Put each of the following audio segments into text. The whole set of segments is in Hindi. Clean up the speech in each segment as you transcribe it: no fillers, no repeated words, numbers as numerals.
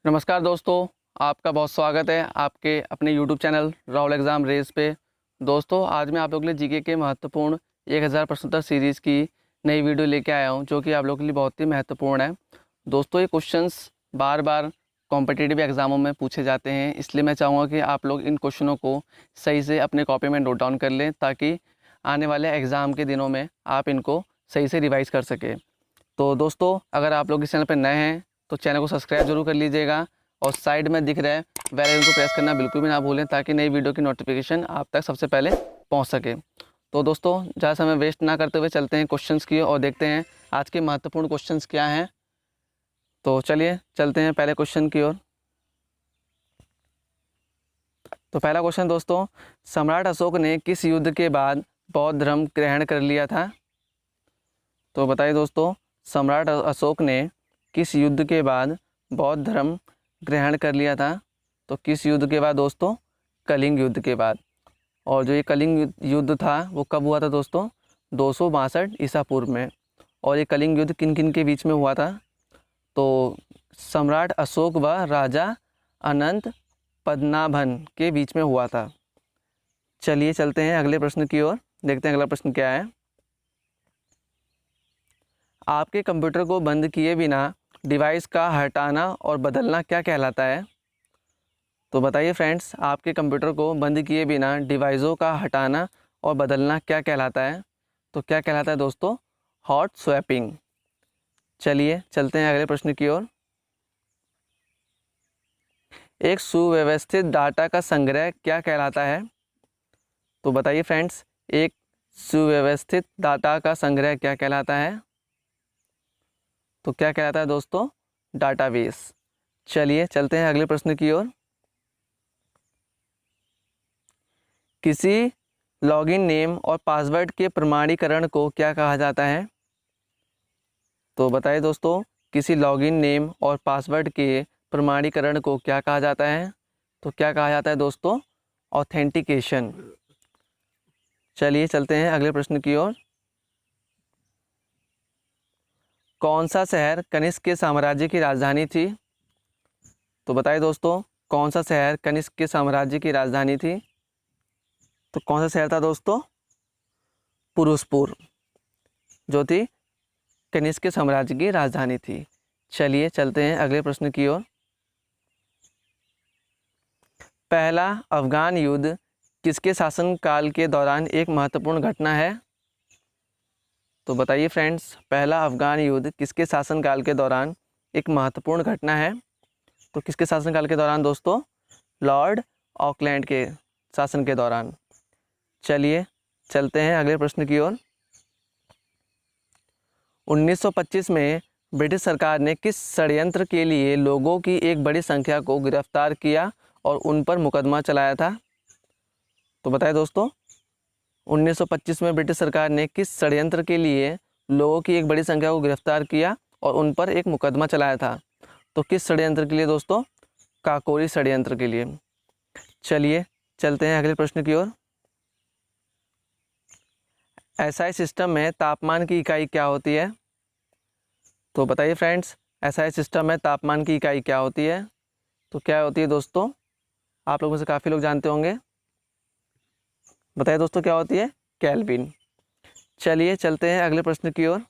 नमस्कार दोस्तों, आपका बहुत स्वागत है आपके अपने YouTube channel Rahul exam race पे। दोस्तों, आज मैं आप लोगों के लिए जीके के महत्वपूर्ण 1000 प्रश्नोत्तर सीरीज़ की नई वीडियो लेके आया हूं, जो कि आप लोगों के लिए बहुत ही महत्वपूर्ण है। दोस्तों, ये क्वेश्चंस बार बार कॉम्पिटिटिव एग्ज़ामों में पूछे जाते हैं, इसलिए मैं चाहूँगा कि आप लोग इन क्वेश्चनों को सही से अपने कॉपी में नोट डाउन कर लें, ताकि आने वाले एग्ज़ाम के दिनों में आप इनको सही से रिवाइज़ कर सकें। तो दोस्तों, अगर आप लोग इस चैनल पर नए हैं तो चैनल को सब्सक्राइब जरूर कर लीजिएगा और साइड में दिख रहा है बेल आइकन को प्रेस करना बिल्कुल भी ना भूलें, ताकि नई वीडियो की नोटिफिकेशन आप तक सबसे पहले पहुंच सके। तो दोस्तों, ज़्यादा समय वेस्ट ना करते हुए चलते हैं क्वेश्चंस की और देखते हैं आज के महत्वपूर्ण क्वेश्चंस क्या हैं। तो चलिए चलते हैं पहले क्वेश्चन की ओर। तो पहला क्वेश्चन दोस्तों, सम्राट अशोक ने किस युद्ध के बाद बौद्ध धर्म ग्रहण कर लिया था? तो बताइए दोस्तों, सम्राट अशोक ने किस युद्ध के बाद बौद्ध धर्म ग्रहण कर लिया था? तो किस युद्ध के बाद दोस्तों? कलिंग युद्ध के बाद। और जो ये कलिंग युद्ध था वो कब हुआ था दोस्तों? 262 ईसा पूर्व में। और ये कलिंग युद्ध किन किन के बीच में हुआ था? तो सम्राट अशोक व राजा अनंत पद्मनाभन के बीच में हुआ था। चलिए चलते हैं अगले प्रश्न की ओर, देखते हैं अगला प्रश्न क्या है। आपके कंप्यूटर को बंद किए बिना डिवाइस का हटाना और बदलना क्या कहलाता है? तो बताइए फ्रेंड्स, आपके कंप्यूटर को बंद किए बिना डिवाइसों का हटाना और बदलना क्या कहलाता है? तो क्या कहलाता है दोस्तों? Hot swapping. चलिए चलते हैं अगले प्रश्न की ओर। एक सुव्यवस्थित डाटा का संग्रह क्या कहलाता है? तो बताइए फ्रेंड्स, एक सुव्यवस्थित डाटा का संग्रह क्या कहलाता है? तो क्या कहलाता है दोस्तों? डाटाबेस। चलिए चलते हैं अगले प्रश्न की ओर। किसी लॉगिन नेम और पासवर्ड के प्रमाणीकरण को क्या कहा जाता है? तो बताइए दोस्तों, किसी लॉगिन नेम और पासवर्ड के प्रमाणीकरण को क्या कहा जाता है? तो क्या कहा जाता है दोस्तों? ऑथेंटिकेशन। चलिए चलते हैं अगले प्रश्न की ओर। कौन सा शहर कनिष्क के साम्राज्य की राजधानी थी? तो बताइए दोस्तों, कौन सा शहर कनिष्क के साम्राज्य की राजधानी थी? तो कौन सा शहर था दोस्तों? पुरुषपुर, जो थी कनिष्क के साम्राज्य की राजधानी थी। चलिए चलते हैं अगले प्रश्न की ओर। पहला अफगान युद्ध किसके शासनकाल के दौरान एक महत्वपूर्ण घटना है? तो बताइए फ्रेंड्स, पहला अफगान युद्ध किसके शासनकाल के दौरान एक महत्वपूर्ण घटना है? तो किसके शासनकाल के दौरान दोस्तों? लॉर्ड ऑकलैंड के शासन के दौरान। चलिए चलते हैं अगले प्रश्न की ओर। 1925 में ब्रिटिश सरकार ने किस षड्यंत्र के लिए लोगों की एक बड़ी संख्या को गिरफ्तार किया और उन पर मुकदमा चलाया था? तो बताएं दोस्तों, 1925 में ब्रिटिश सरकार ने किस षड्यंत्र के लिए लोगों की एक बड़ी संख्या को गिरफ्तार किया और उन पर एक मुकदमा चलाया था? तो किस षड्यंत्र के लिए दोस्तों? काकोरी षड्यंत्र के लिए। चलिए चलते हैं अगले प्रश्न की ओर। एसआई सिस्टम में तापमान की इकाई क्या होती है? तो बताइए फ्रेंड्स, एसआई सिस्टम में तापमान की इकाई क्या होती है? तो क्या होती है दोस्तों? आप लोगों में से काफ़ी लोग जानते होंगे। बताइए दोस्तों, क्या होती है? केल्विन। चलिए चलते हैं अगले प्रश्न की ओर।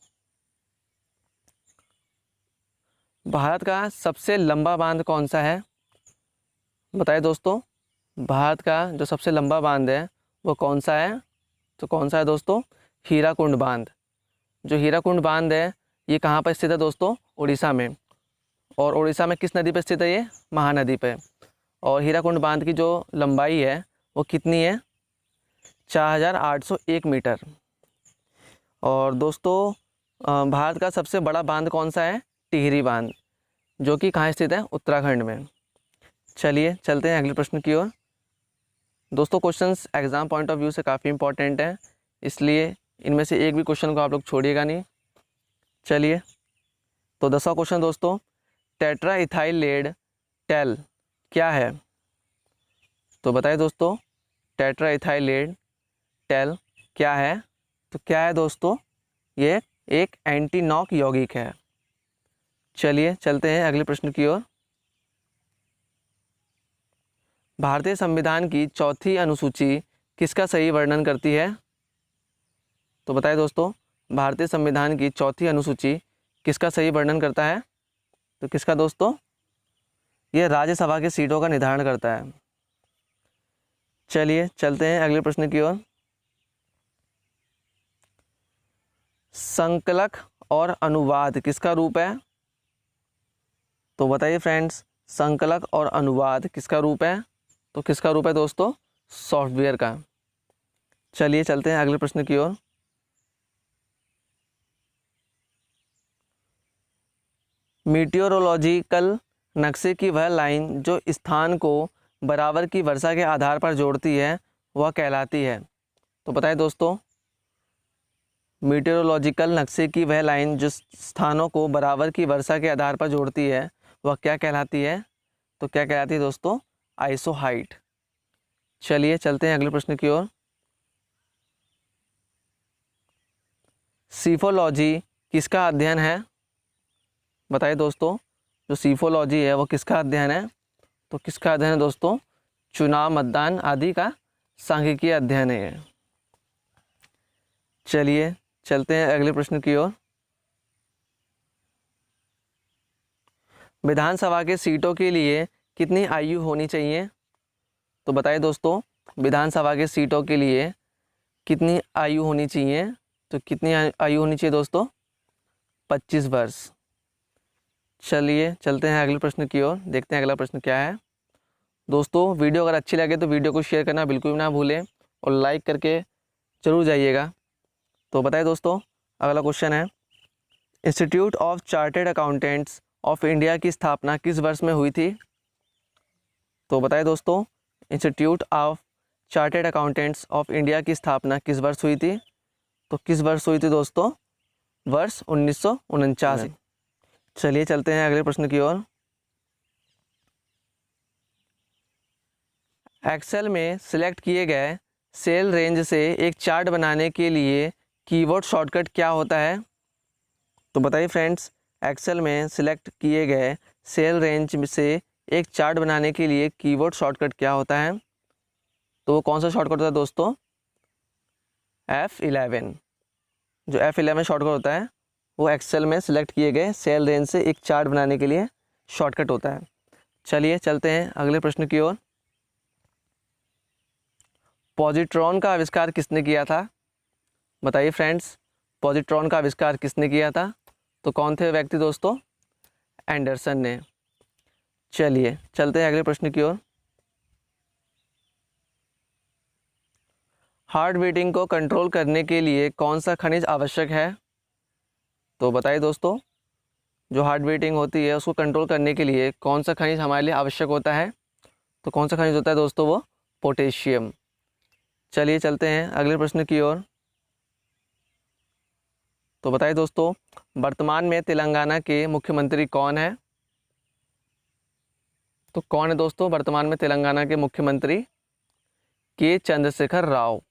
भारत का सबसे लंबा बांध कौन सा है? बताइए दोस्तों, भारत का जो सबसे लंबा बांध है वो कौन सा है? तो कौन सा है दोस्तों? हीराकुंड बांध। जो हीराकुंड बांध है ये कहाँ पर स्थित है दोस्तों? उड़ीसा में। और उड़ीसा में किस नदी पर स्थित है ये? महानदी पे। और हीराकुंड बांध की जो लंबाई है वो कितनी है? 4801 मीटर। और दोस्तों, भारत का सबसे बड़ा बांध कौन सा है? टिहरी बांध, जो कि कहाँ स्थित है? उत्तराखंड में। चलिए चलते हैं अगले प्रश्न की ओर। दोस्तों, questions exam point of view से काफ़ी इंपॉर्टेंट है, इसलिए इनमें से एक भी क्वेश्चन को आप लोग छोड़िएगा नहीं। चलिए, तो 10वां क्वेश्चन दोस्तों, टेट्रा इथाइल लेड टेल क्या है? तो बताइए दोस्तों, टेट्रा इथाइल लेड टेल क्या है? तो क्या है दोस्तों? ये एक एंटी नॉक यौगिक है। चलिए चलते हैं अगले प्रश्न की ओर। भारतीय संविधान की चौथी अनुसूची किसका सही वर्णन करती है? तो बताइए दोस्तों, भारतीय संविधान की चौथी अनुसूची किसका सही वर्णन करता है? तो किसका दोस्तों? यह राज्यसभा की सीटों का निर्धारण करता है। चलिए चलते हैं अगले प्रश्न की ओर। संकलक और अनुवाद किसका रूप है? तो बताइए फ्रेंड्स, संकलक और अनुवाद किसका रूप है? तो किसका रूप है दोस्तों? सॉफ्टवेयर का। चलिए चलते हैं अगले प्रश्न की ओर। मीटियोरोलॉजिकल नक्शे की वह लाइन जो स्थान को बराबर की वर्षा के आधार पर जोड़ती है वह कहलाती है। तो बताइए दोस्तों, मीटियोरोलॉजिकल नक्शे की वह लाइन जो स्थानों को बराबर की वर्षा के आधार पर जोड़ती है वह क्या कहलाती है? तो क्या कहलाती है दोस्तों? आइसोहाइट। चलिए चलते हैं अगले प्रश्न की ओर। सीफोलॉजी किसका अध्ययन है? बताइए दोस्तों, जो सीफोलॉजी है वो किसका अध्ययन है? तो किसका अध्ययन है दोस्तों? चुनाव, मतदान आदि का सांख्यिकीय अध्ययन है। चलिए चलते हैं अगले प्रश्न की ओर। विधानसभा के सीटों के लिए कितनी आयु होनी चाहिए? तो बताइए दोस्तों, विधानसभा के सीटों के लिए कितनी आयु होनी चाहिए? तो कितनी आयु होनी चाहिए दोस्तों? 25 वर्ष। चलिए चलते हैं अगले प्रश्न की ओर, देखते हैं अगला प्रश्न क्या है। दोस्तों, वीडियो अगर अच्छी लगे तो वीडियो को शेयर करना बिल्कुल भी ना भूलें और लाइक करके ज़रूर जाइएगा। तो बताइए दोस्तों, अगला क्वेश्चन है, institute of chartered accountants of India की स्थापना किस वर्ष में हुई थी? तो बताइए दोस्तों, institute of chartered accountants of India की स्थापना किस वर्ष हुई थी? तो किस वर्ष हुई थी दोस्तों? वर्ष 1949। चलिए चलते हैं अगले प्रश्न की ओर। एक्सेल में सिलेक्ट किए गए सेल रेंज से एक चार्ट बनाने के लिए कीबोर्ड शॉर्टकट क्या होता है? तो बताइए फ्रेंड्स, एक्सेल में सिलेक्ट किए गए सेल रेंज से एक चार्ट बनाने के लिए कीबोर्ड शॉर्टकट क्या होता है? तो वो कौन सा शॉर्टकट होता है दोस्तों? F11। जो F11 शॉर्टकट होता है वो एक्सेल में सिलेक्ट किए गए सेल रेंज से एक चार्ट बनाने के लिए शॉर्टकट होता है। चलिए चलते हैं अगले प्रश्न की ओर। पॉजिट्रॉन का आविष्कार किसने किया था? बताइए फ्रेंड्स, पॉजिट्रॉन का आविष्कार किसने किया था? तो कौन थे व्यक्ति दोस्तों? एंडरसन ने। चलिए चलते हैं अगले प्रश्न की ओर। हार्ट बीटिंग को कंट्रोल करने के लिए कौन सा खनिज आवश्यक है? तो बताइए दोस्तों, जो हार्ट बीटिंग होती है उसको कंट्रोल करने के लिए कौन सा खनिज हमारे लिए आवश्यक होता है? तो कौन सा खनिज होता है दोस्तों? वो पोटेशियम। चलिए चलते हैं अगले प्रश्न की ओर। तो बताइए दोस्तों, वर्तमान में तेलंगाना के मुख्यमंत्री कौन है? तो कौन है दोस्तों वर्तमान में तेलंगाना के मुख्यमंत्री? के चंद्रशेखर राव।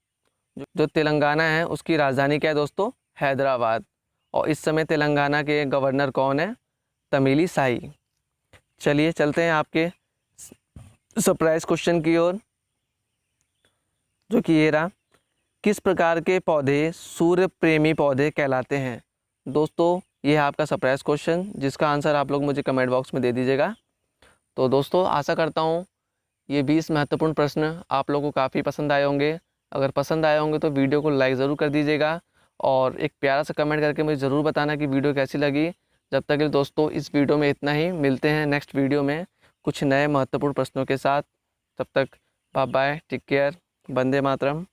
जो तेलंगाना है उसकी राजधानी क्या है दोस्तों? हैदराबाद। और इस समय तेलंगाना के गवर्नर कौन है? तमिली साई। चलिए चलते हैं आपके सरप्राइज क्वेश्चन की ओर, जो कि ये रहा, किस प्रकार के पौधे सूर्य प्रेमी पौधे कहलाते हैं? दोस्तों, ये है आपका सरप्राइज क्वेश्चन जिसका आंसर आप लोग मुझे कमेंट बॉक्स में दे दीजिएगा। तो दोस्तों, आशा करता हूँ ये 20 महत्वपूर्ण प्रश्न आप लोगों को काफ़ी पसंद आए होंगे। अगर पसंद आए होंगे तो वीडियो को लाइक ज़रूर कर दीजिएगा और एक प्यारा सा कमेंट करके मुझे ज़रूर बताना कि वीडियो कैसी लगी। जब तक के लिए दोस्तों इस वीडियो में इतना ही, मिलते हैं नेक्स्ट वीडियो में कुछ नए महत्वपूर्ण प्रश्नों के साथ। तब तक bye bye, take care, Vande Mataram.